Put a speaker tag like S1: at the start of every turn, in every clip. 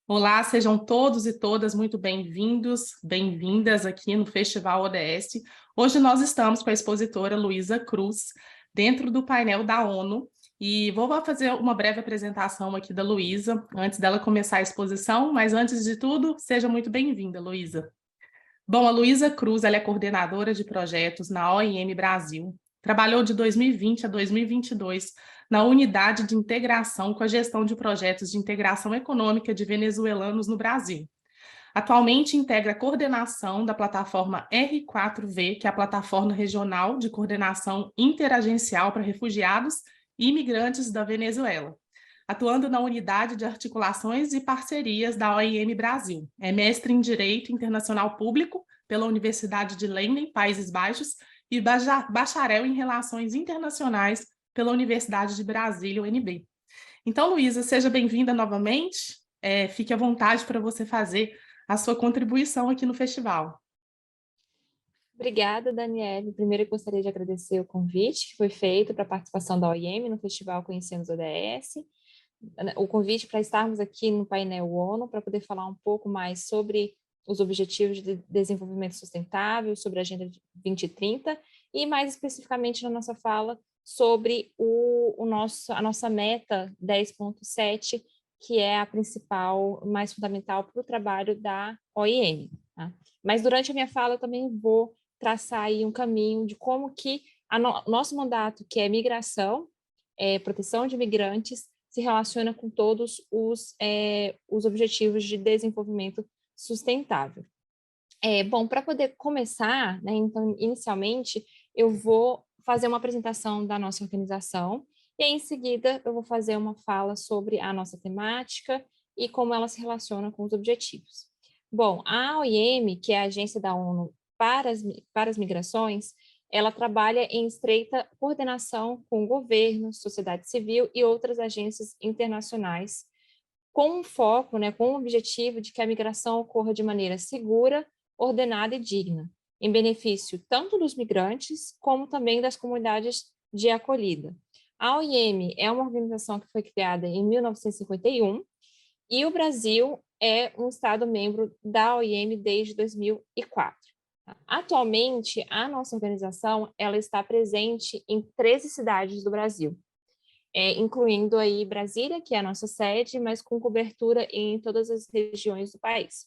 S1: Olá, sejam todos e todas muito bem-vindos, bem-vindas aqui no Festival ODS. Hoje nós estamos com a expositora Luísa Cruz, dentro do painel da ONU, e vou fazer uma breve apresentação aqui da Luísa, antes dela começar a exposição, mas antes de tudo, seja muito bem-vinda, Luísa. Bom, a Luísa Cruz, ela é coordenadora de projetos na OIM Brasil. Trabalhou de 2020 a 2022 na unidade de integração com a gestão de projetos de integração econômica de venezuelanos no Brasil. Atualmente integra a coordenação da plataforma R4V, que é a plataforma regional de coordenação interagencial para refugiados e imigrantes da Venezuela, atuando na unidade de articulações e parcerias da OIM Brasil. É mestre em Direito Internacional Público pela Universidade de Leiden, Países Baixos, e bacharel em Relações Internacionais pela Universidade de Brasília, UNB. Então, Luísa, seja bem-vinda novamente. Fique à vontade para você fazer a sua contribuição aqui no festival.
S2: Obrigada, Daniele. Primeiro, eu gostaria de agradecer o convite que foi feito para a participação da OIM no Festival Conhecendo os ODS, o convite para estarmos aqui no painel ONU para poder falar um pouco mais sobre os Objetivos de Desenvolvimento Sustentável, sobre a Agenda 2030 e, mais especificamente na nossa fala, sobre a nossa meta 10.7, que é a principal, mais fundamental para o trabalho da OIM. Tá? Mas durante a minha fala eu também vou traçar aí um caminho de como que nosso mandato, que é migração, proteção de migrantes, se relaciona com todos os objetivos de desenvolvimento sustentável. Bom, para poder começar, né, então, inicialmente, eu vou fazer uma apresentação da nossa organização e, aí, em seguida, eu vou fazer uma fala sobre a nossa temática e como ela se relaciona com os objetivos. Bom, a OIM, que é a Agência da ONU para as Migrações, ela trabalha em estreita coordenação com o governo, sociedade civil e outras agências internacionais, com um foco, né, com o objetivo de que a migração ocorra de maneira segura, ordenada e digna, em benefício tanto dos migrantes, como também das comunidades de acolhida. A OIM é uma organização que foi criada em 1951 e o Brasil é um Estado-membro da OIM desde 2004. Atualmente, a nossa organização ela está presente em 13 cidades do Brasil, incluindo aí Brasília, que é a nossa sede, mas com cobertura em todas as regiões do país.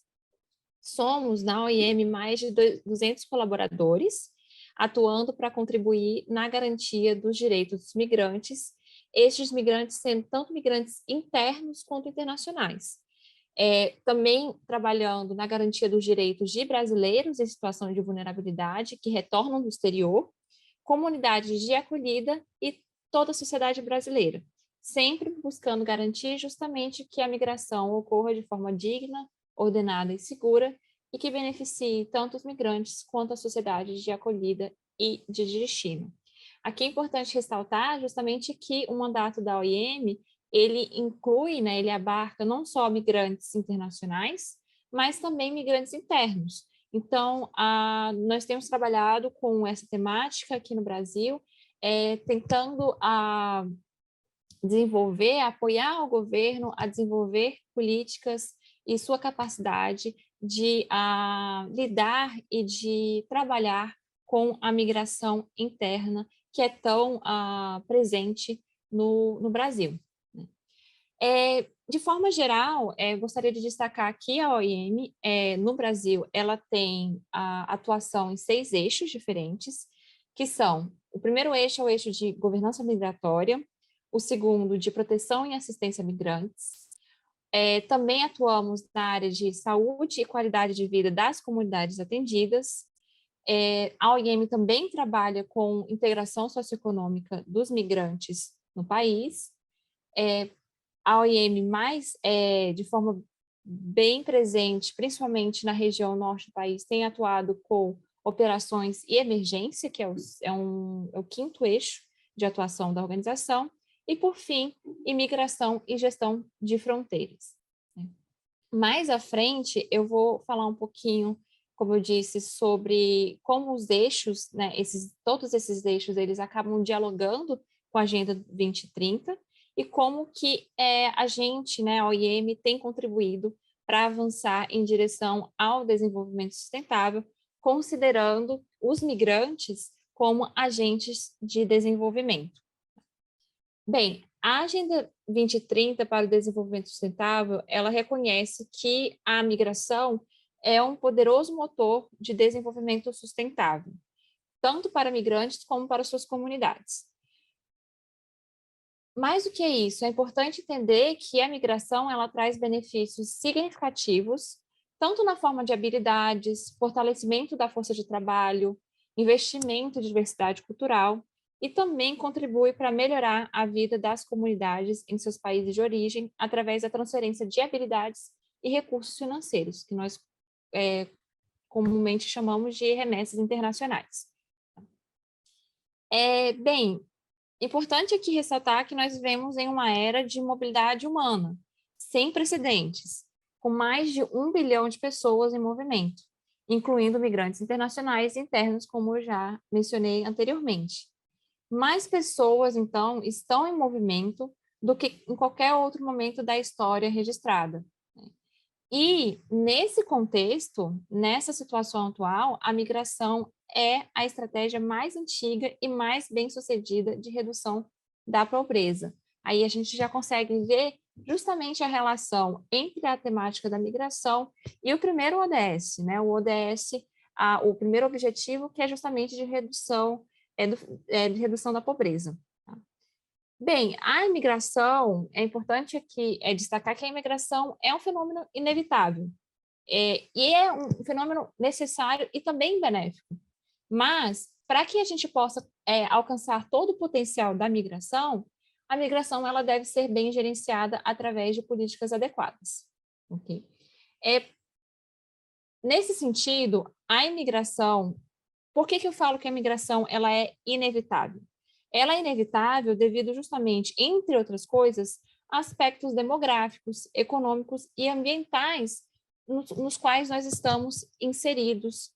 S2: Somos, na OIM, mais de 200 colaboradores, atuando para contribuir na garantia dos direitos dos migrantes, estes migrantes sendo tanto migrantes internos quanto internacionais. Também trabalhando na garantia dos direitos de brasileiros em situação de vulnerabilidade que retornam do exterior, comunidades de acolhida e toda a sociedade brasileira, sempre buscando garantir justamente que a migração ocorra de forma digna, ordenada e segura e que beneficie tanto os migrantes quanto a sociedade de acolhida e de destino. Aqui é importante ressaltar justamente que o mandato da OIM ele inclui, né, ele abarca não só migrantes internacionais, mas também migrantes internos. Então, nós temos trabalhado com essa temática aqui no Brasil, tentando desenvolver, apoiar o governo a desenvolver políticas e sua capacidade de lidar e de trabalhar com a migração interna que é tão presente no Brasil. De forma geral, gostaria de destacar que a OIM, no Brasil, ela tem a atuação em 6 eixos diferentes, que são, o primeiro eixo é o eixo de governança migratória, o segundo de proteção e assistência a migrantes. Também atuamos na área de saúde e qualidade de vida das comunidades atendidas. A OIM também trabalha com integração socioeconômica dos migrantes no país. A OIM de forma bem presente, principalmente na região norte do país, tem atuado com operações e emergência, que é o quinto eixo de atuação da organização, e, por fim, imigração e gestão de fronteiras. Mais à frente, eu vou falar um pouquinho, como eu disse, sobre como os eixos, né, todos esses eixos, eles acabam dialogando com a Agenda 2030 e como que a gente, né, a OIM, tem contribuído para avançar em direção ao desenvolvimento sustentável, considerando os migrantes como agentes de desenvolvimento. Bem, a Agenda 2030 para o Desenvolvimento Sustentável, ela reconhece que a migração é um poderoso motor de desenvolvimento sustentável, tanto para migrantes como para suas comunidades. Mais do que isso, é importante entender que a migração ela traz benefícios significativos, tanto na forma de habilidades, fortalecimento da força de trabalho, investimento em diversidade cultural, e também contribui para melhorar a vida das comunidades em seus países de origem, através da transferência de habilidades e recursos financeiros, que nós comumente chamamos de remessas internacionais. Bem, importante aqui ressaltar que nós vivemos em uma era de mobilidade humana, sem precedentes, com mais de 1 bilhão de pessoas em movimento, incluindo migrantes internacionais e internos, como eu já mencionei anteriormente. Mais pessoas, então, estão em movimento do que em qualquer outro momento da história registrada. E, nesse contexto, nessa situação atual, a migração é a estratégia mais antiga e mais bem-sucedida de redução da pobreza. Aí a gente já consegue ver justamente a relação entre a temática da migração e o primeiro ODS, né? O ODS, o primeiro objetivo, que é justamente de redução, de redução da pobreza. Bem, a imigração, é importante aqui destacar que a imigração é um fenômeno inevitável, e é um fenômeno necessário e também benéfico. Mas, para que a gente possa alcançar todo o potencial da migração, a migração ela deve ser bem gerenciada através de políticas adequadas. Okay? Nesse sentido, a imigração, por que eu falo que a imigração ela é inevitável? Ela é inevitável devido justamente, entre outras coisas, a aspectos demográficos, econômicos e ambientais nos quais nós estamos inseridos,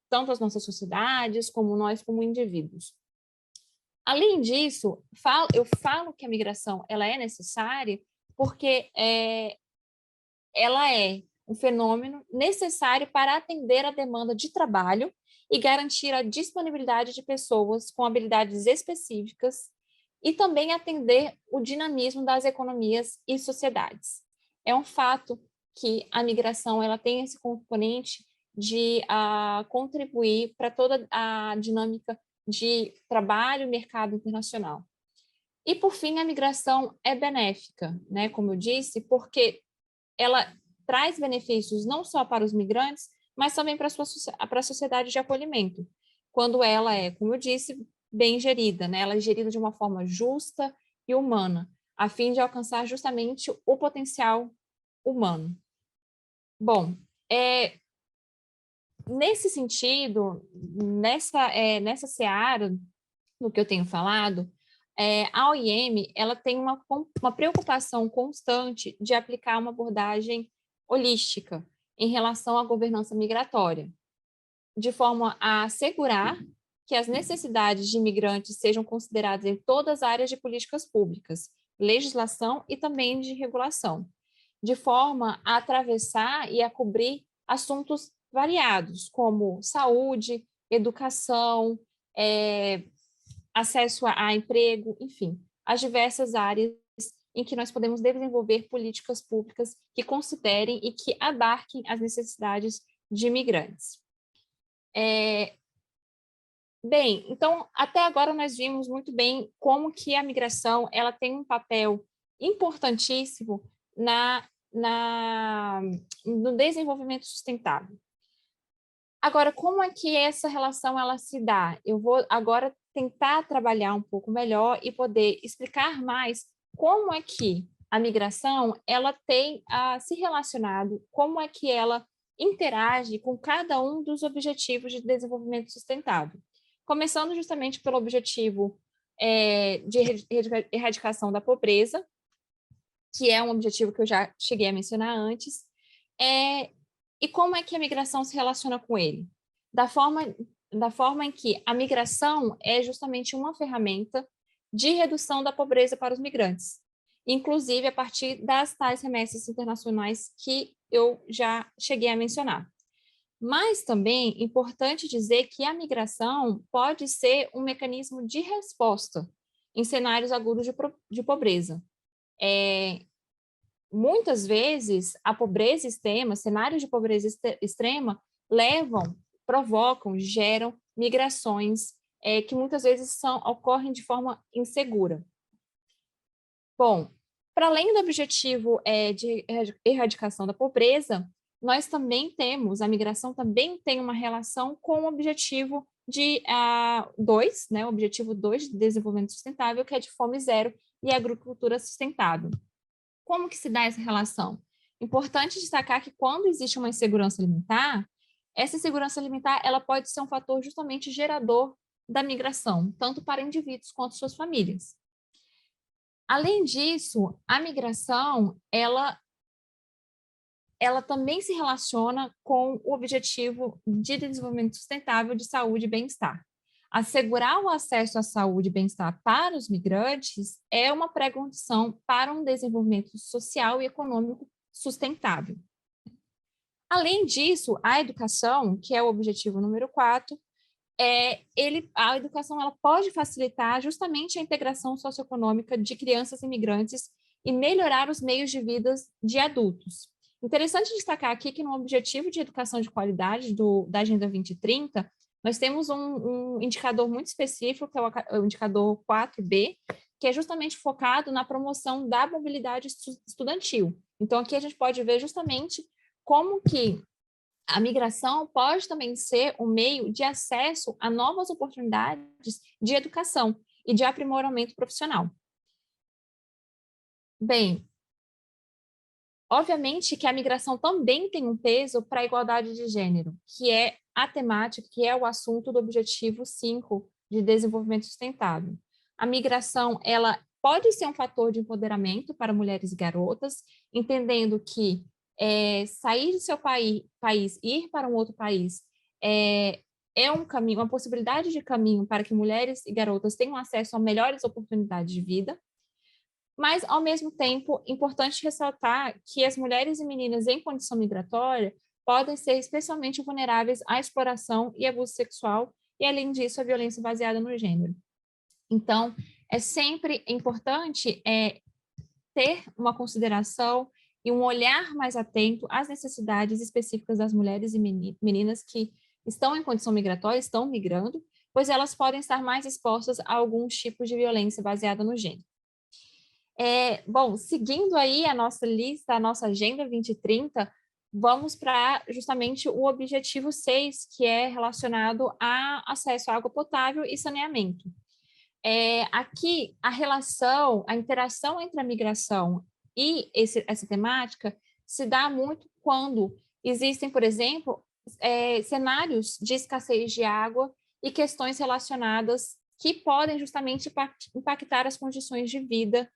S2: tanto as nossas sociedades, como nós como indivíduos. Além disso, eu falo que a migração ela é necessária porque ela é um fenômeno necessário para atender a demanda de trabalho e garantir a disponibilidade de pessoas com habilidades específicas e também atender o dinamismo das economias e sociedades. É um fato que a migração ela tem esse componente de contribuir para toda a dinâmica de trabalho e mercado internacional. E, por fim, a migração é benéfica, né? Como eu disse, porque ela traz benefícios não só para os migrantes, mas também para a sociedade de acolhimento, quando ela é, como eu disse, bem gerida, né? Ela é gerida de uma forma justa e humana, a fim de alcançar justamente o potencial humano. Bom, nesse sentido, nessa seara, no que eu tenho falado, a OIM ela tem uma preocupação constante de aplicar uma abordagem holística em relação à governança migratória, de forma a assegurar que as necessidades de imigrantes sejam consideradas em todas as áreas de políticas públicas, legislação e também de regulação, de forma a atravessar e a cobrir assuntos variados, como saúde, educação, acesso a emprego, enfim, as diversas áreas em que nós podemos desenvolver políticas públicas que considerem e que abarquem as necessidades de imigrantes. Bem, então, até agora nós vimos muito bem como que a migração ela tem um papel importantíssimo no desenvolvimento sustentável. Agora, como é que essa relação ela se dá? Eu vou agora tentar trabalhar um pouco melhor e poder explicar mais como é que a migração ela tem se relacionado, como é que ela interage com cada um dos objetivos de desenvolvimento sustentável. Começando justamente pelo objetivo de erradicação da pobreza, que é um objetivo que eu já cheguei a mencionar antes, e como é que a migração se relaciona com ele? Da forma em que a migração é justamente uma ferramenta de redução da pobreza para os migrantes. inclusive a partir das tais remessas internacionais que eu já cheguei a mencionar. Mas também é importante dizer que a migração pode ser um mecanismo de resposta em cenários agudos de pobreza. Muitas vezes, a pobreza extrema, cenários de pobreza extrema, provocam, geram migrações que muitas vezes ocorrem de forma insegura. Bom, para além do objetivo de erradicação da pobreza, nós também temos, a migração também tem uma relação com o objetivo de 2, né, o objetivo 2 de desenvolvimento sustentável, que é de fome zero e agricultura sustentável. Como que se dá essa relação? Importante destacar que quando existe uma insegurança alimentar, essa insegurança alimentar ela pode ser um fator justamente gerador da migração, tanto para indivíduos quanto suas famílias. Além disso, a migração, ela também se relaciona com o objetivo de desenvolvimento sustentável de saúde e bem-estar. Assegurar o acesso à saúde e bem-estar para os migrantes é uma pré-condição para um desenvolvimento social e econômico sustentável. Além disso, a educação, que é o objetivo número 4, a educação ela pode facilitar justamente a integração socioeconômica de crianças imigrantes e melhorar os meios de vida de adultos. Interessante destacar aqui que no objetivo de educação de qualidade da Agenda 2030, nós temos um indicador muito específico, que é o indicador 4B, que é justamente focado na promoção da mobilidade estudantil. Então, aqui a gente pode ver justamente como que a migração pode também ser um meio de acesso a novas oportunidades de educação e de aprimoramento profissional. Bem, obviamente que a migração também tem um peso para a igualdade de gênero, que é a temática, que é o assunto do objetivo 5 de desenvolvimento sustentável. A migração, ela pode ser um fator de empoderamento para mulheres e garotas, entendendo que sair do seu país e ir para um outro país é um caminho, uma possibilidade de caminho para que mulheres e garotas tenham acesso a melhores oportunidades de vida. Mas, ao mesmo tempo, é importante ressaltar que as mulheres e meninas em condição migratória podem ser especialmente vulneráveis à exploração e abuso sexual e, além disso, à violência baseada no gênero. Então, é sempre importante ter uma consideração e um olhar mais atento às necessidades específicas das mulheres e meninas que estão em condição migratória, estão migrando, pois elas podem estar mais expostas a alguns tipos de violência baseada no gênero. Bom, seguindo aí a nossa lista, a nossa Agenda 2030, vamos para justamente o objetivo 6, que é relacionado a acesso à água potável e saneamento. Aqui, a interação entre a migração e essa temática se dá muito quando existem, por exemplo, cenários de escassez de água e questões relacionadas que podem justamente impactar as condições de vida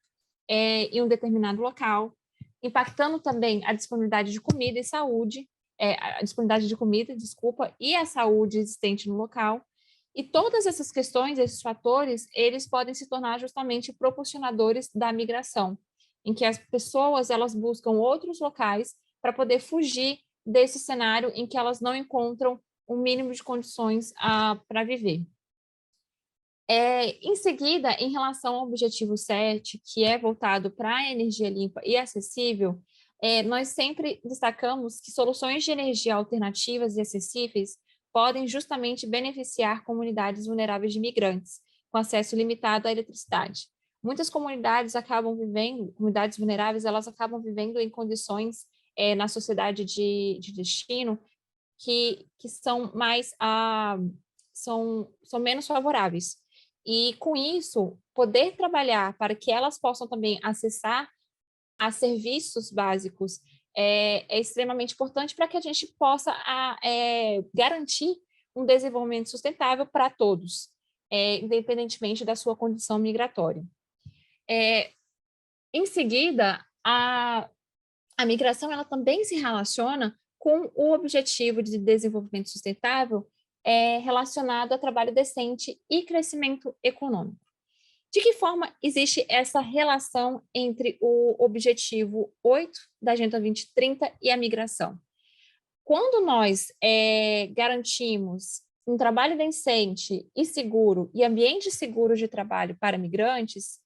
S2: em um determinado local, impactando também a disponibilidade de comida e saúde, a disponibilidade de comida, desculpa, e a saúde existente no local. E todas essas questões, esses fatores, eles podem se tornar justamente proporcionadores da migração, em que as pessoas elas buscam outros locais para poder fugir desse cenário em que elas não encontram um mínimo de condições para viver. Em seguida, em relação ao objetivo 7, que é voltado para a energia limpa e acessível, nós sempre destacamos que soluções de energia alternativas e acessíveis podem justamente beneficiar comunidades vulneráveis de imigrantes, com acesso limitado à eletricidade. Muitas comunidades comunidades vulneráveis, elas acabam vivendo em condições na sociedade de destino que são são menos favoráveis. E, com isso, poder trabalhar para que elas possam também acessar a serviços básicos é extremamente importante para que a gente possa garantir um desenvolvimento sustentável para todos, independentemente da sua condição migratória. Em seguida, a migração ela também se relaciona com o objetivo de desenvolvimento sustentável relacionado a trabalho decente e crescimento econômico. De que forma existe essa relação entre o objetivo 8 da Agenda 2030 e a migração? Quando nós garantimos um trabalho decente e seguro e ambientes seguros de trabalho para migrantes,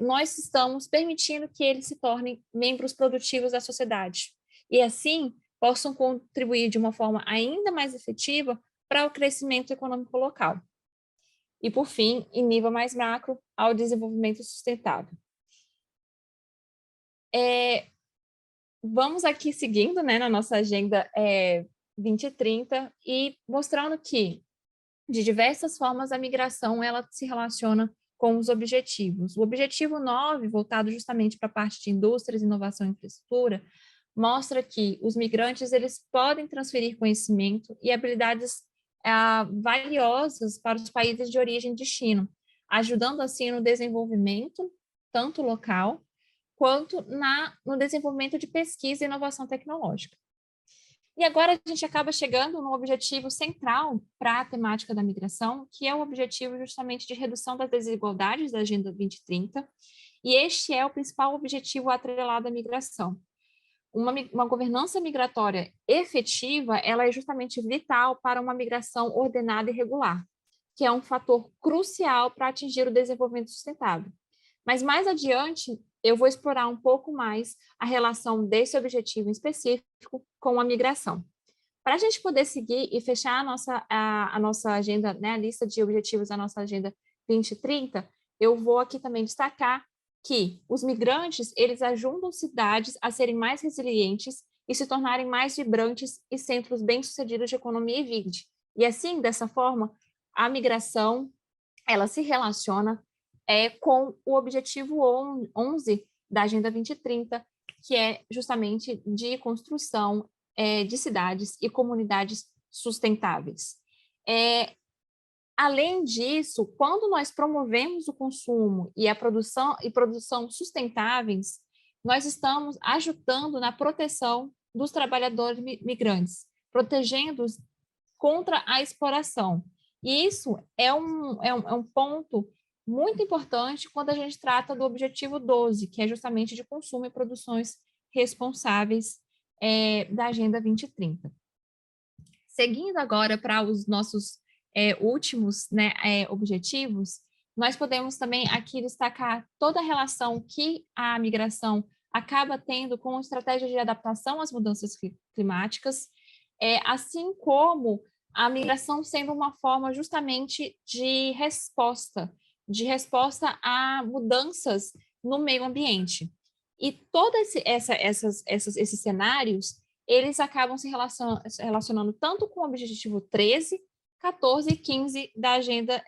S2: nós estamos permitindo que eles se tornem membros produtivos da sociedade e, assim, possam contribuir de uma forma ainda mais efetiva para o crescimento econômico local. E, por fim, em nível mais macro, ao desenvolvimento sustentável. Vamos aqui seguindo, né, na nossa agenda 2030 e mostrando que, de diversas formas, a migração ela se relaciona com os objetivos. O objetivo 9, voltado justamente para a parte de indústrias, inovação e infraestrutura, mostra que os migrantes eles podem transferir conhecimento e habilidades valiosas para os países de origem e destino, ajudando assim no desenvolvimento, tanto local, quanto no desenvolvimento de pesquisa e inovação tecnológica. E agora a gente acaba chegando no objetivo central para a temática da migração, que é o objetivo justamente de redução das desigualdades da Agenda 2030, e este é o principal objetivo atrelado à migração. Uma governança migratória efetiva, ela é justamente vital para uma migração ordenada e regular, que é um fator crucial para atingir o desenvolvimento sustentável. Mas mais adiante, eu vou explorar um pouco mais a relação desse objetivo em específico com a migração. Para a gente poder seguir e fechar a nossa agenda, né, a lista de objetivos da nossa Agenda 2030, eu vou aqui também destacar que os migrantes, eles ajudam cidades a serem mais resilientes e se tornarem mais vibrantes e centros bem-sucedidos de economia e vida. E assim, dessa forma, a migração, ela se relaciona com o objetivo 11 da Agenda 2030, que é justamente de construção de cidades e comunidades sustentáveis. Além disso, quando nós promovemos o consumo e a produção sustentáveis, nós estamos ajudando na proteção dos trabalhadores migrantes, protegendo-os contra a exploração. E isso é um ponto muito importante quando a gente trata do objetivo 12, que é justamente de consumo e produções responsáveis da Agenda 2030. Seguindo agora para os nossos últimos, né, objetivos, nós podemos também aqui destacar toda a relação que a migração acaba tendo com estratégias de adaptação às mudanças climáticas, assim como a migração sendo uma forma justamente de resposta a mudanças no meio ambiente. E todos esses cenários, eles acabam se relacionando tanto com o objetivo 13, 14 e 15 da Agenda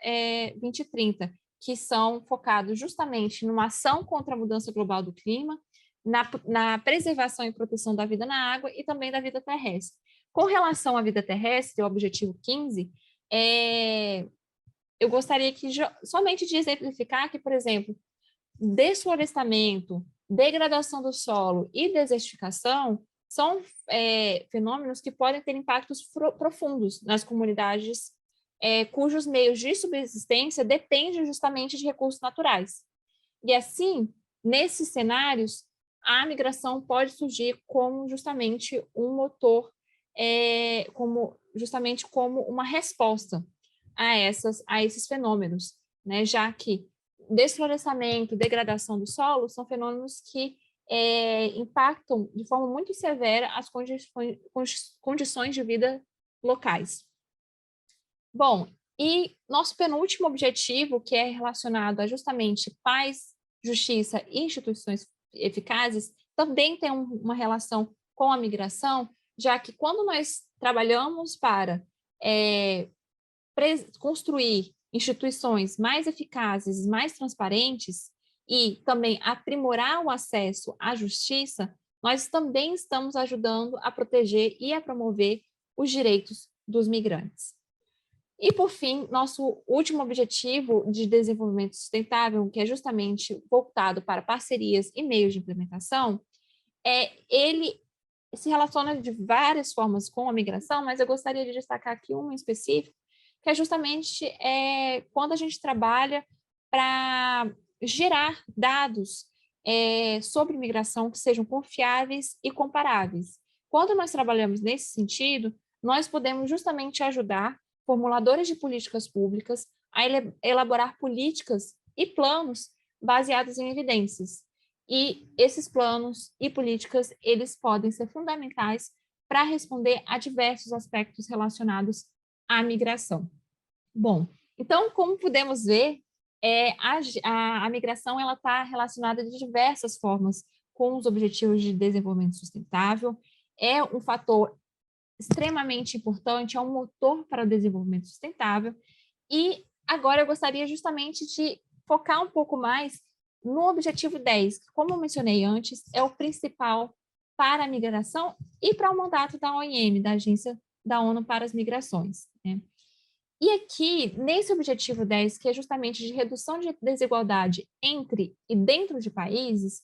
S2: 2030, que são focados justamente numa ação contra a mudança global do clima, na preservação e proteção da vida na água e também da vida terrestre. Com relação à vida terrestre, o objetivo 15, eu gostaria somente de exemplificar que, por exemplo, desflorestamento, degradação do solo e desertificação são fenômenos que podem ter impactos profundos nas comunidades cujos meios de subsistência dependem justamente de recursos naturais. E assim, nesses cenários, a migração pode surgir como justamente um motor, como uma resposta a esses fenômenos, né? Já que desflorestamento, degradação do solo são fenômenos que impactam de forma muito severa as condições de vida locais. Bom, e nosso penúltimo objetivo, que é relacionado a justamente paz, justiça e instituições eficazes, também tem uma relação com a migração, já que quando nós trabalhamos para construir instituições mais eficazes, mais transparentes e também aprimorar o acesso à justiça, nós também estamos ajudando a proteger e a promover os direitos dos migrantes. E, por fim, nosso último objetivo de desenvolvimento sustentável, que é justamente voltado para parcerias e meios de implementação, ele se relaciona de várias formas com a migração, mas eu gostaria de destacar aqui um em específico, que é justamente quando a gente trabalha para gerar dados sobre migração que sejam confiáveis e comparáveis. Quando nós trabalhamos nesse sentido, nós podemos justamente ajudar formuladores de políticas públicas a elaborar políticas e planos baseados em evidências. E esses planos e políticas, eles podem ser fundamentais para responder a diversos aspectos relacionados à migração. Bom, então, como podemos ver, a migração está relacionada de diversas formas com os Objetivos de Desenvolvimento Sustentável, é um fator extremamente importante, é um motor para o desenvolvimento sustentável, e agora eu gostaria justamente de focar um pouco mais no Objetivo 10, que, como eu mencionei antes, é o principal para a migração e para o mandato da OIM, da Agência da ONU para as Migrações, né? E aqui, nesse Objetivo 10, que é justamente de redução de desigualdade entre e dentro de países,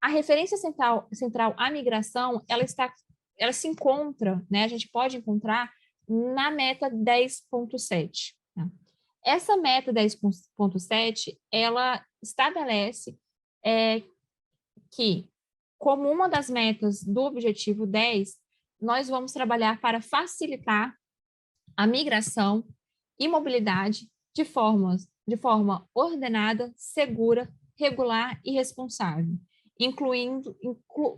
S2: a referência central à migração, ela se encontra, né? A gente pode encontrar na meta 10.7. Né? Essa meta 10.7, ela estabelece que, como uma das metas do Objetivo 10, nós vamos trabalhar para facilitar a migração e mobilidade de forma ordenada, segura, regular e responsável,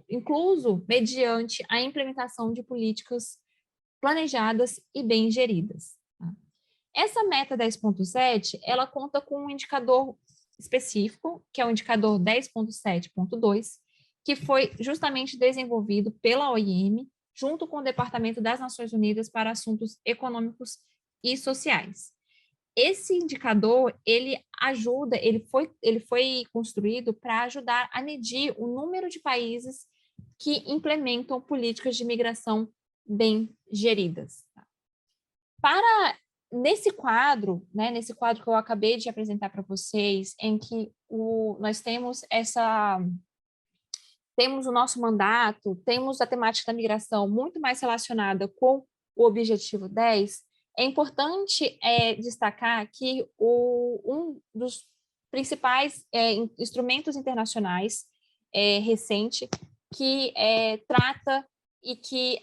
S2: incluso mediante a implementação de políticas planejadas e bem geridas. Tá? Essa meta 10.7, ela conta com um indicador específico, que é o indicador 10.7.2, que foi justamente desenvolvido pela OIM, junto com o Departamento das Nações Unidas para Assuntos Econômicos e Sociais. Esse indicador, ele foi construído para ajudar a medir o número de países que implementam políticas de migração bem geridas. Nesse quadro que eu acabei de apresentar para vocês, em que nós temos o nosso mandato, temos a temática da migração muito mais relacionada com o Objetivo 10, é importante destacar que um dos principais instrumentos internacionais recente que trata e que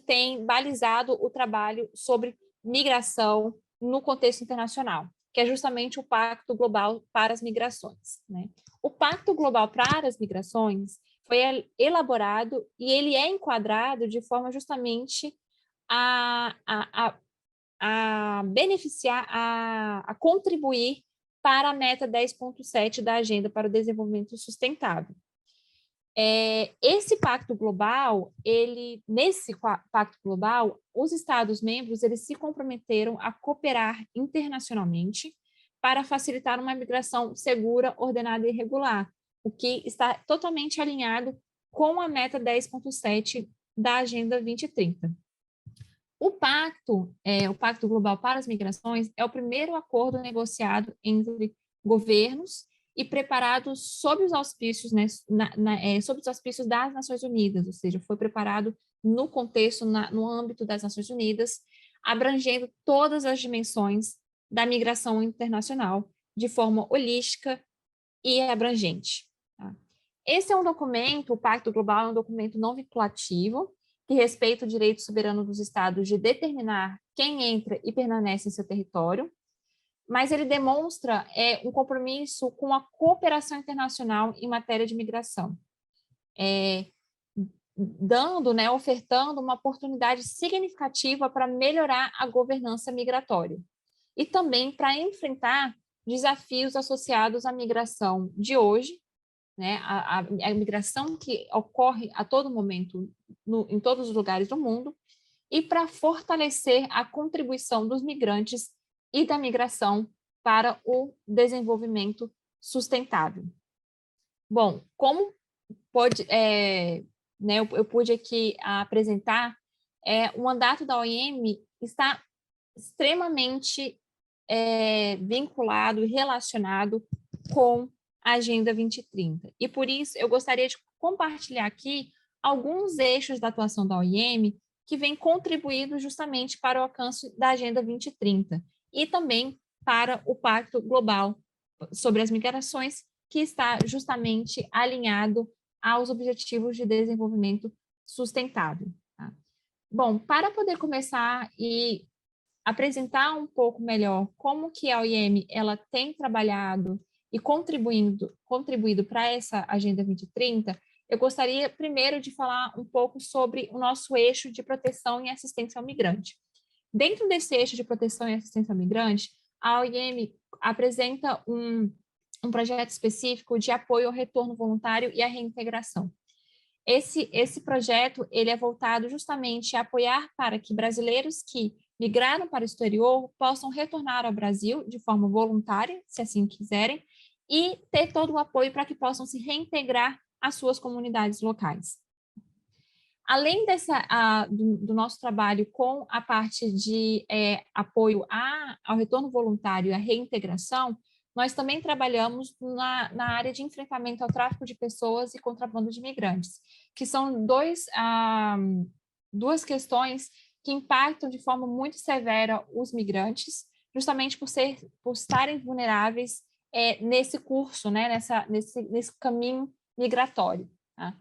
S2: tem balizado o trabalho sobre migração no contexto internacional, que é justamente o Pacto Global para as Migrações, né? O Pacto Global para as Migrações foi elaborado e ele é enquadrado de forma justamente a beneficiar, a contribuir para a meta 10.7 da Agenda para o Desenvolvimento Sustentável. Esse Pacto Global, nesse Pacto Global, os Estados-membros eles se comprometeram a cooperar internacionalmente para facilitar uma migração segura, ordenada e regular, o que está totalmente alinhado com a meta 10.7 da Agenda 2030. O Pacto Global para as Migrações é o primeiro acordo negociado entre governos e preparado sob os auspícios, né, sob os auspícios das Nações Unidas, ou seja, foi preparado no contexto, no âmbito das Nações Unidas, abrangendo todas as dimensões da migração internacional de forma holística e abrangente. Tá? Esse é um documento, o Pacto Global é um documento não vinculativo, que respeita o direito soberano dos Estados de determinar quem entra e permanece em seu território, mas ele demonstra um compromisso com a cooperação internacional em matéria de migração, ofertando uma oportunidade significativa para melhorar a governança migratória e também para enfrentar desafios associados à migração de hoje, né, a migração que ocorre a todo momento em todos os lugares do mundo, e para fortalecer a contribuição dos migrantes e da migração para o desenvolvimento sustentável. Bom, como eu pude aqui apresentar, o mandato da OIM está extremamente vinculado e relacionado com a Agenda 2030. E por isso eu gostaria de compartilhar aqui alguns eixos da atuação da OIM que vem contribuindo justamente para o alcance da Agenda 2030 e também para o Pacto Global sobre as Migrações, que está justamente alinhado aos Objetivos de Desenvolvimento Sustentável. Tá? Bom, para poder começar e apresentar um pouco melhor como que a OIM ela tem trabalhado e contribuído para essa Agenda 2030, eu gostaria primeiro de falar um pouco sobre o nosso eixo de proteção e assistência ao migrante. Dentro desse eixo de proteção e assistência ao migrante, a OIM apresenta um projeto específico de apoio ao retorno voluntário e à reintegração. Esse projeto ele é voltado justamente a apoiar para que brasileiros que migraram para o exterior possam retornar ao Brasil de forma voluntária, se assim quiserem, e ter todo o apoio para que possam se reintegrar às suas comunidades locais. Além do nosso trabalho com a parte de apoio ao retorno voluntário e à reintegração, nós também trabalhamos na área de enfrentamento ao tráfico de pessoas e contrabando de imigrantes, que são duas questões que impactam de forma muito severa os migrantes, justamente por estarem vulneráveis nesse curso, né, nesse caminho migratório. Tá?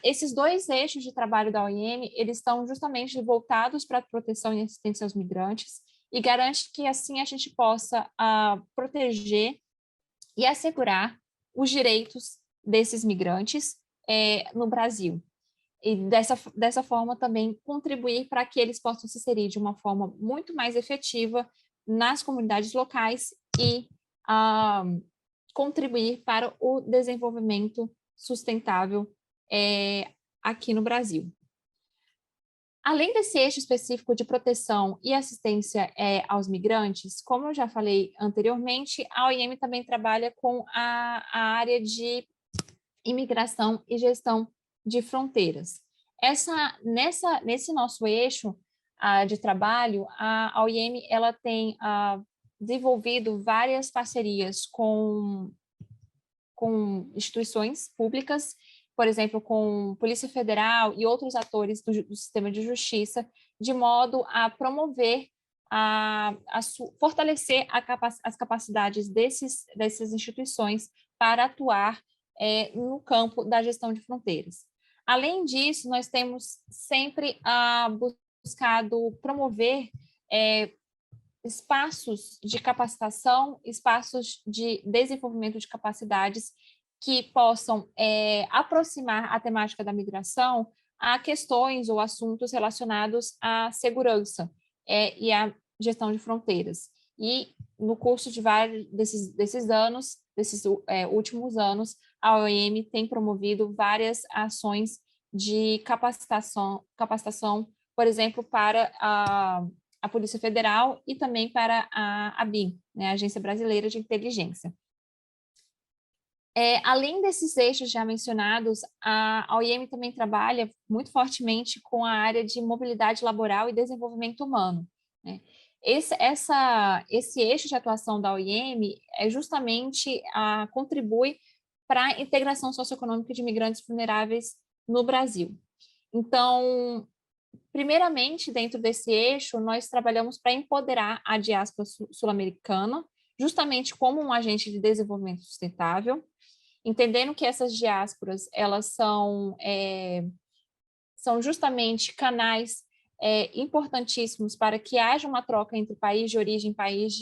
S2: Esses dois eixos de trabalho da OIM, eles estão justamente voltados para a proteção e assistência aos migrantes e garante que assim a gente possa proteger e assegurar os direitos desses migrantes no Brasil. E dessa forma também contribuir para que eles possam se inserir de uma forma muito mais efetiva nas comunidades locais e contribuir para o desenvolvimento sustentável aqui no Brasil. Além desse eixo específico de proteção e assistência aos migrantes, como eu já falei anteriormente, a OIM também trabalha com a área de imigração e gestão de fronteiras. Nesse nosso eixo de trabalho, a OIM ela tem desenvolvido várias parcerias com instituições públicas, por exemplo, com Polícia Federal e outros atores do sistema de justiça, de modo a promover, fortalecer as capacidades dessas instituições para atuar no campo da gestão de fronteiras. Além disso, nós temos sempre buscado promover espaços de capacitação, espaços de desenvolvimento de capacidades que possam aproximar a temática da migração a questões ou assuntos relacionados à segurança e à gestão de fronteiras. E no curso de vários desses últimos anos, a OIM tem promovido várias ações de capacitação, por exemplo, para a Polícia Federal e também para a ABIN, né, a Agência Brasileira de Inteligência. Além desses eixos já mencionados, a OIM também trabalha muito fortemente com a área de mobilidade laboral e desenvolvimento humano. Né? Esse eixo de atuação da OIM justamente contribui para a integração socioeconômica de imigrantes vulneráveis no Brasil. Então, primeiramente, dentro desse eixo, nós trabalhamos para empoderar a diáspora sul-americana, justamente como um agente de desenvolvimento sustentável, entendendo que essas diásporas elas são justamente canais importantíssimos para que haja uma troca entre país de origem e país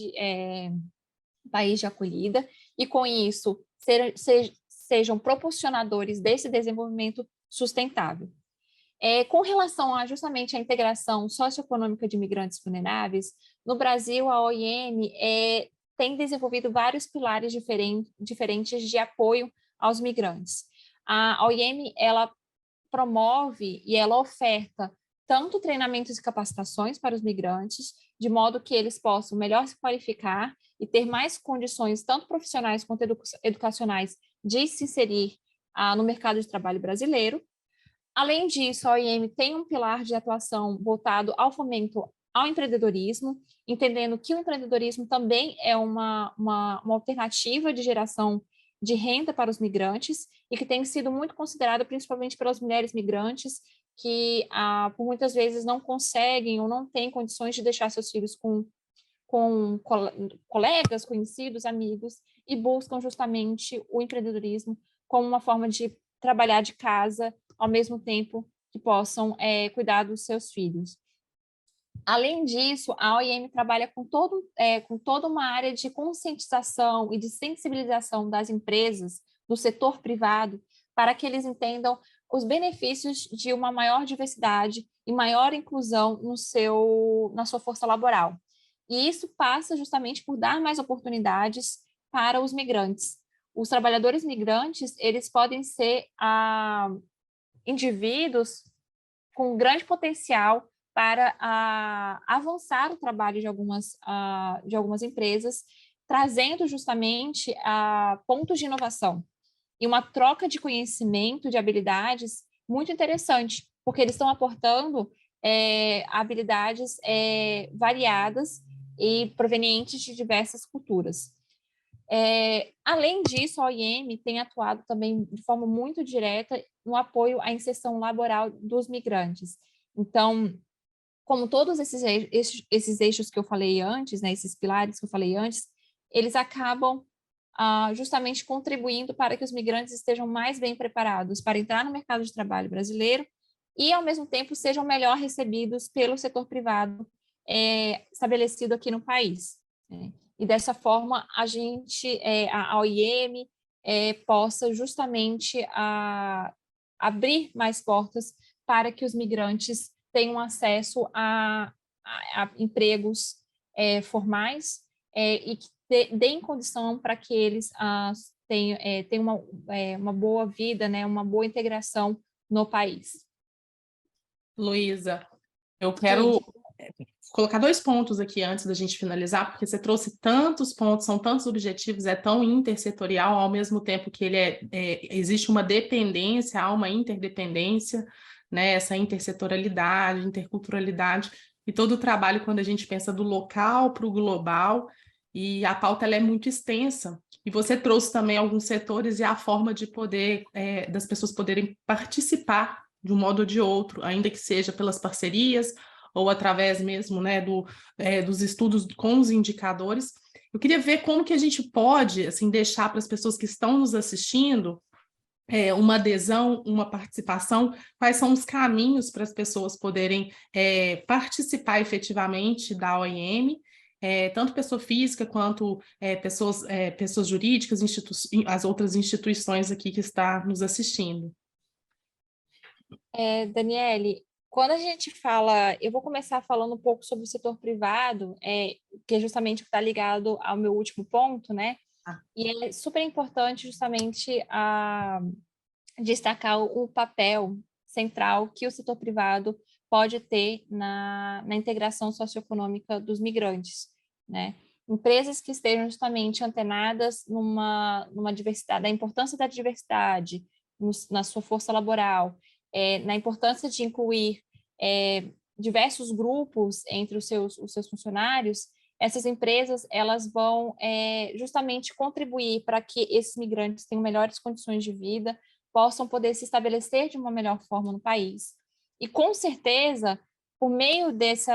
S2: de acolhida, e com isso sejam proporcionadores desse desenvolvimento sustentável. Com relação justamente à integração socioeconômica de imigrantes vulneráveis, no Brasil a OIM tem desenvolvido vários pilares diferentes de apoio aos migrantes. A OIM, ela promove e ela oferta tanto treinamentos e capacitações para os migrantes, de modo que eles possam melhor se qualificar e ter mais condições, tanto profissionais quanto educacionais, de se inserir no mercado de trabalho brasileiro. Além disso, a OIM tem um pilar de atuação voltado ao fomento ao empreendedorismo, entendendo que o empreendedorismo também é uma alternativa de geração de renda para os migrantes e que tem sido muito considerado principalmente pelas mulheres migrantes que por muitas vezes não conseguem ou não têm condições de deixar seus filhos com com colegas, conhecidos, amigos, e buscam justamente o empreendedorismo como uma forma de trabalhar de casa, ao mesmo tempo que possam cuidar dos seus filhos. Além disso, a OIM trabalha com toda uma área de conscientização e de sensibilização das empresas, do setor privado, para que eles entendam os benefícios de uma maior diversidade e maior inclusão na sua força laboral. E isso passa justamente por dar mais oportunidades para os migrantes. Os trabalhadores migrantes, eles podem ser indivíduos com grande potencial para avançar o trabalho de algumas empresas, trazendo justamente pontos de inovação e uma troca de conhecimento, de habilidades muito interessante, porque eles estão aportando habilidades variadas e provenientes de diversas culturas. Além disso, a OIM tem atuado também de forma muito direta no apoio à inserção laboral dos migrantes. Então, como todos esses eixos que eu falei antes, né, esses pilares que eu falei antes, eles acabam justamente contribuindo para que os migrantes estejam mais bem preparados para entrar no mercado de trabalho brasileiro e, ao mesmo tempo, sejam melhor recebidos pelo setor privado estabelecido aqui no país, né? E dessa forma a OIM possa justamente abrir mais portas para que os migrantes tenham acesso a empregos formais e que deem condição para que eles tenham uma boa vida, né, uma boa integração no país.
S1: Luísa, eu quero colocar 2 pontos aqui antes da gente finalizar, porque você trouxe tantos pontos, são tantos objetivos, é tão intersetorial, ao mesmo tempo que existe uma dependência, há uma interdependência, né, essa intersetorialidade, interculturalidade, e todo o trabalho quando a gente pensa do local para o global, e a pauta ela é muito extensa, e você trouxe também alguns setores e a forma de poder, das pessoas poderem participar de um modo ou de outro, ainda que seja pelas parcerias, ou através mesmo, né, dos estudos com os indicadores. Eu queria ver como que a gente pode assim, deixar para as pessoas que estão nos assistindo uma adesão, uma participação, quais são os caminhos para as pessoas poderem participar efetivamente da OIM, tanto pessoa física quanto pessoas jurídicas, as outras instituições aqui que estão nos assistindo.
S2: Daniele, quando a gente fala, eu vou começar falando um pouco sobre o setor privado, que é justamente o que está ligado ao meu último ponto, né? E é super importante justamente destacar o papel central que o setor privado pode ter na integração socioeconômica dos migrantes, né? Empresas que estejam justamente antenadas numa diversidade, da importância da diversidade na sua força laboral, na importância de incluir diversos grupos entre os seus funcionários, essas empresas elas vão justamente contribuir para que esses migrantes tenham melhores condições de vida, possam poder se estabelecer de uma melhor forma no país. E, com certeza, por meio desse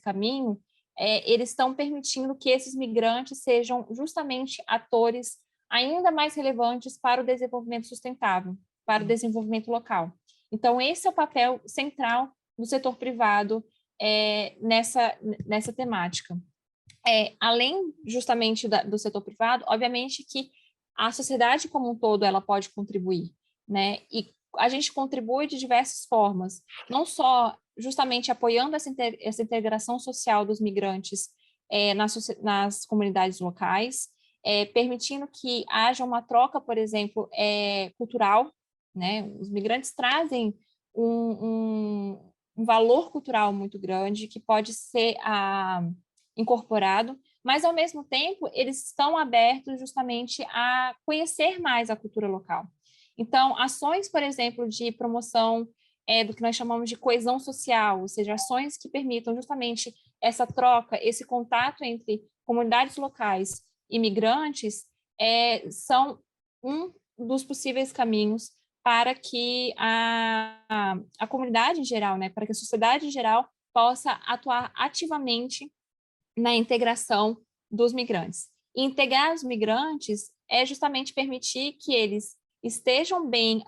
S2: caminho, eles estão permitindo que esses migrantes sejam justamente atores ainda mais relevantes para o desenvolvimento sustentável, para o desenvolvimento local. Então, esse é o papel central do setor privado nessa temática. Além justamente do setor privado, obviamente que a sociedade como um todo ela pode contribuir, né? E a gente contribui de diversas formas, não só justamente apoiando essa integração social dos migrantes nas comunidades locais, permitindo que haja uma troca, por exemplo, cultural, né? Os migrantes trazem um valor cultural muito grande que pode ser incorporado, mas, ao mesmo tempo, eles estão abertos justamente a conhecer mais a cultura local. Então, ações, por exemplo, de promoção do que nós chamamos de coesão social, ou seja, ações que permitam justamente essa troca, esse contato entre comunidades locais e migrantes, são um dos possíveis caminhos para que a comunidade em geral, né, para que a sociedade em geral possa atuar ativamente na integração dos migrantes. E integrar os migrantes é justamente permitir que eles estejam bem,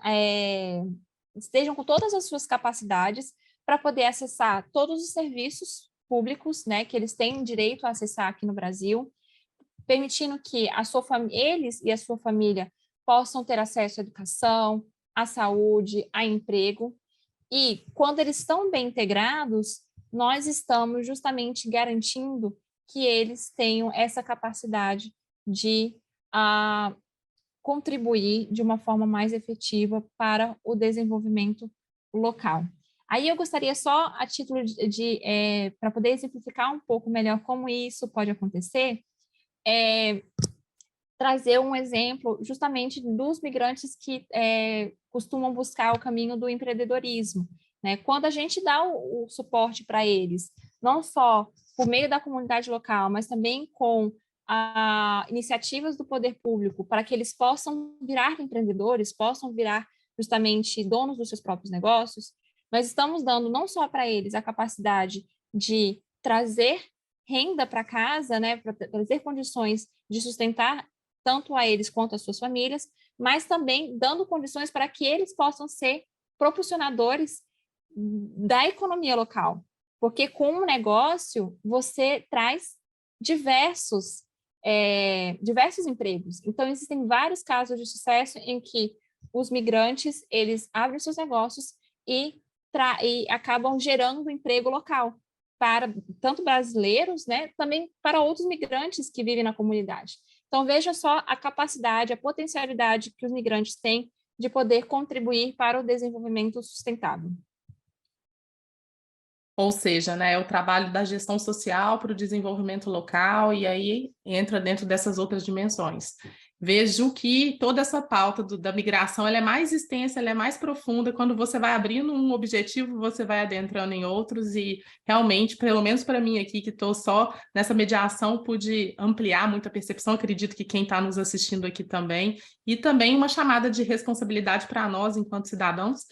S2: estejam com todas as suas capacidades para poder acessar todos os serviços públicos, né, que eles têm direito a acessar aqui no Brasil, permitindo que eles e a sua família possam ter acesso à educação, à saúde, a emprego. E quando eles estão bem integrados, nós estamos justamente garantindo que eles tenham essa capacidade de contribuir de uma forma mais efetiva para o desenvolvimento local. Aí eu gostaria só, a título para poder exemplificar um pouco melhor como isso pode acontecer, trazer um exemplo justamente dos migrantes que costumam buscar o caminho do empreendedorismo, né? Quando a gente dá o suporte para eles, não só por meio da comunidade local, mas também com iniciativas do poder público para que eles possam virar empreendedores, possam virar justamente donos dos seus próprios negócios, nós estamos dando não só para eles a capacidade de trazer renda para casa, né, para trazer condições de sustentar tanto a eles quanto as suas famílias, mas também dando condições para que eles possam ser propulsionadores da economia local. Porque com o negócio, você traz diversos empregos. Então, existem vários casos de sucesso em que os migrantes, eles abrem seus negócios e acabam gerando emprego local para tanto brasileiros, né, também para outros migrantes que vivem na comunidade. Então, veja só a capacidade, a potencialidade que os migrantes têm de poder contribuir para o desenvolvimento sustentável.
S1: Ou seja, né, é o trabalho da gestão social para o desenvolvimento local, e aí entra dentro dessas outras dimensões. Vejo que toda essa pauta da migração ela é mais extensa, ela é mais profunda. Quando você vai abrindo um objetivo, você vai adentrando em outros, e realmente, pelo menos para mim aqui, que estou só nessa mediação, pude ampliar muito a percepção. Acredito que quem está nos assistindo aqui também, e também uma chamada de responsabilidade para nós, enquanto cidadãos,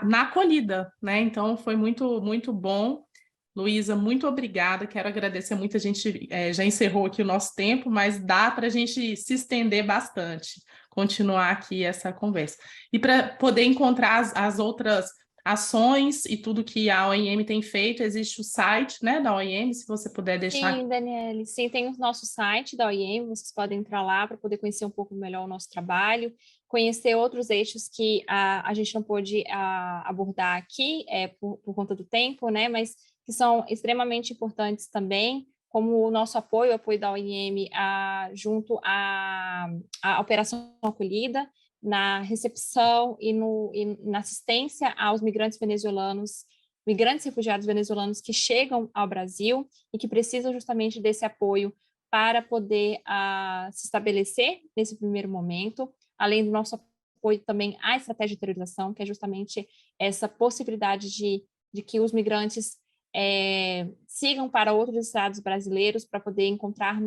S1: na acolhida, né? Então foi muito, muito bom. Luísa, muito obrigada. Quero agradecer muito. A gente já encerrou aqui o nosso tempo, mas dá para a gente se estender bastante, continuar aqui essa conversa. E para poder encontrar as outras ações e tudo que a OIM tem feito, existe o site, né, da OIM, se você puder deixar.
S2: Sim, Daniele, sim, tem o nosso site da OIM, vocês podem entrar lá para poder conhecer um pouco melhor o nosso trabalho, conhecer outros eixos que a gente não pôde abordar aqui por conta do tempo, né, mas que são extremamente importantes também, como o nosso apoio, o apoio da OIM junto à Operação Acolhida, na recepção e na assistência aos migrantes refugiados venezuelanos que chegam ao Brasil e que precisam justamente desse apoio para poder se estabelecer nesse primeiro momento, além do nosso apoio também à estratégia de interiorização, que é justamente essa possibilidade de que os migrantes sigam para outros estados brasileiros para poder encontrar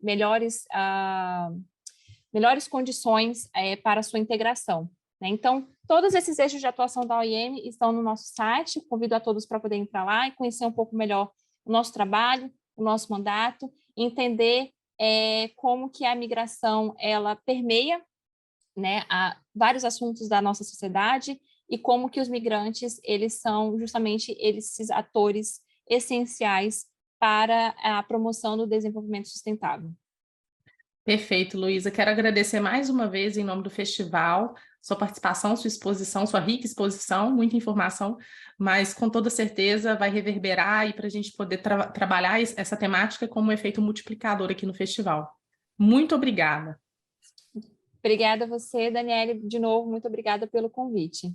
S2: melhores condições para a sua integração. Né? Então, todos esses eixos de atuação da OIM estão no nosso site. Convido a todos para poder entrar lá e conhecer um pouco melhor o nosso trabalho, o nosso mandato, entender como que a migração ela permeia, né, vários assuntos da nossa sociedade e como que os migrantes eles são justamente esses atores essenciais para a promoção do desenvolvimento sustentável.
S1: Perfeito, Luísa. Quero agradecer mais uma vez, em nome do festival, sua participação, sua exposição, sua rica exposição, muita informação, mas com toda certeza vai reverberar e para a gente poder trabalhar essa temática como um efeito multiplicador aqui no festival. Muito obrigada.
S2: Obrigada a você, Daniele, de novo, muito obrigada pelo convite.